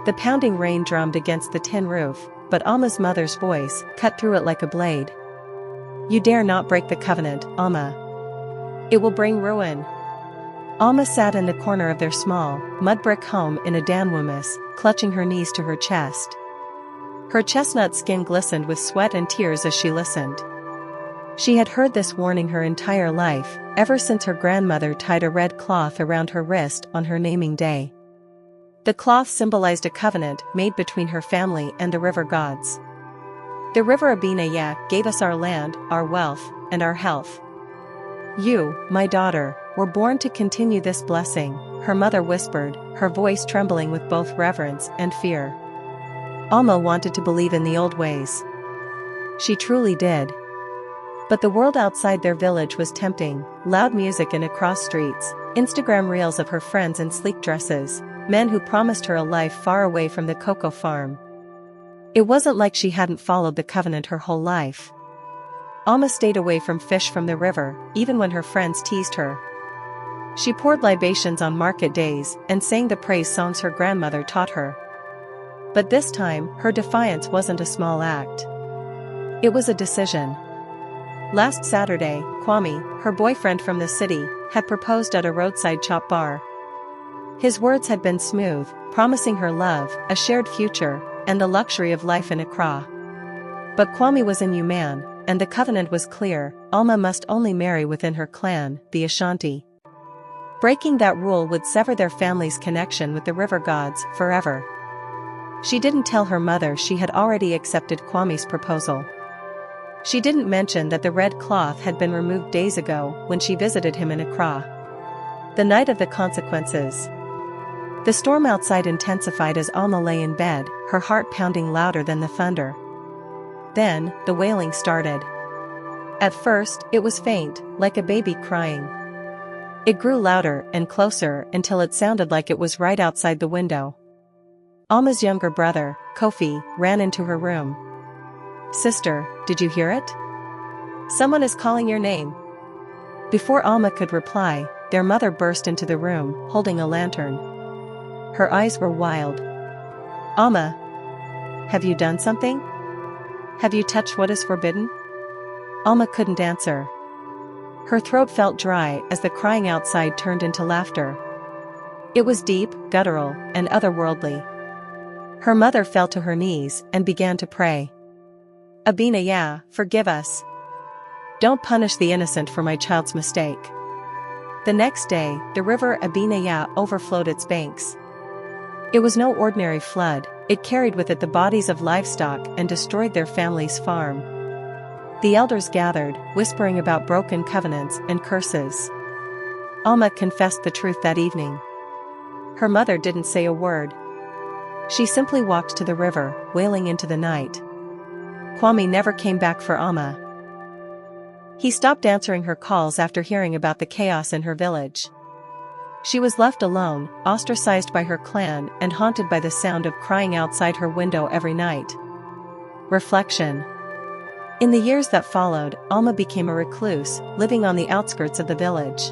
The pounding rain drummed against the tin roof, but Alma's mother's voice cut through it like a blade. "You dare not break the covenant, Alma. It will bring ruin." Alma sat in the corner of their small, mud-brick home in Adanwumis, clutching her knees to her chest. Her chestnut skin glistened with sweat and tears as she listened. She had heard this warning her entire life, ever since her grandmother tied a red cloth around her wrist on her naming day. The cloth symbolized a covenant made between her family and the river gods. "The river Abinaya gave us our land, our wealth, and our health. You, my daughter, were born to continue this blessing," her mother whispered, her voice trembling with both reverence and fear. Alma wanted to believe in the old ways. She truly did. But the world outside their village was tempting: loud music in across streets, Instagram reels of her friends in sleek dresses, men who promised her a life far away from the cocoa farm. It wasn't like she hadn't followed the covenant her whole life. Alma stayed away from fish from the river, even when her friends teased her. She poured libations on market days and sang the praise songs her grandmother taught her. But this time, her defiance wasn't a small act. It was a decision. Last Saturday, Kwame, her boyfriend from the city, had proposed at a roadside chop bar. His words had been smooth, promising her love, a shared future, and the luxury of life in Accra. But Kwame was a new man, and the covenant was clear: Alma must only marry within her clan, the Ashanti. Breaking that rule would sever their family's connection with the river gods forever. She didn't tell her mother she had already accepted Kwame's proposal. She didn't mention that the red cloth had been removed days ago when she visited him in Accra. The night of the consequences. The storm outside intensified as Alma lay in bed, her heart pounding louder than the thunder. Then, the wailing started. At first, it was faint, like a baby crying. It grew louder and closer until it sounded like it was right outside the window. Alma's younger brother, Kofi, ran into her room. "Sister, did you hear it? Someone is calling your name." Before Alma could reply, their mother burst into the room, holding a lantern. Her eyes were wild. "Alma, have you done something? Have you touched what is forbidden?" Alma couldn't answer. Her throat felt dry as the crying outside turned into laughter. It was deep, guttural, and otherworldly. Her mother fell to her knees and began to pray. "Abinaya, forgive us. Don't punish the innocent for my child's mistake." The next day, the river Abinaya overflowed its banks. It was no ordinary flood, it carried with it the bodies of livestock and destroyed their family's farm. The elders gathered, whispering about broken covenants and curses. Alma confessed the truth that evening. Her mother didn't say a word. She simply walked to the river, wailing into the night. Kwame never came back for Alma. He stopped answering her calls after hearing about the chaos in her village. She was left alone, ostracized by her clan and haunted by the sound of crying outside her window every night. Reflection. In the years that followed, Alma became a recluse, living on the outskirts of the village.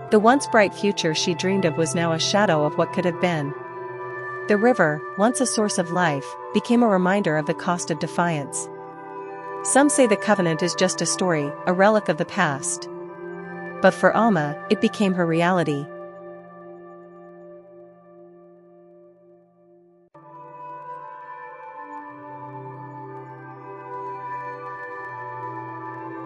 The once bright future she dreamed of was now a shadow of what could have been. The river, once a source of life, became a reminder of the cost of defiance. Some say the covenant is just a story, a relic of the past. But for Alma, it became her reality.